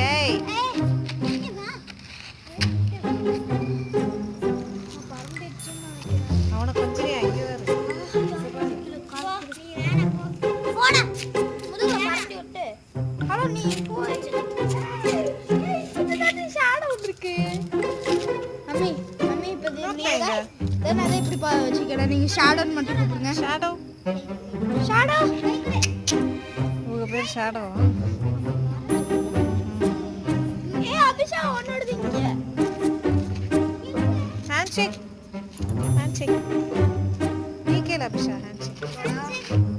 ஏய் அவனை கொஞ்சம் அங்கே நீங்க ஷாடோன்னு மட்டும் கூப்பிடுங்க. ஷாடோ ஷாடோ உங்க பேர் ஷாடோ. ஏ அபிஷா உன்னோடது இங்க. ஹேண்ட்ஷேக் ஹேண்ட்ஷேக் நீ கேளு அபிஷா ஹேண்ட்ஷேக்.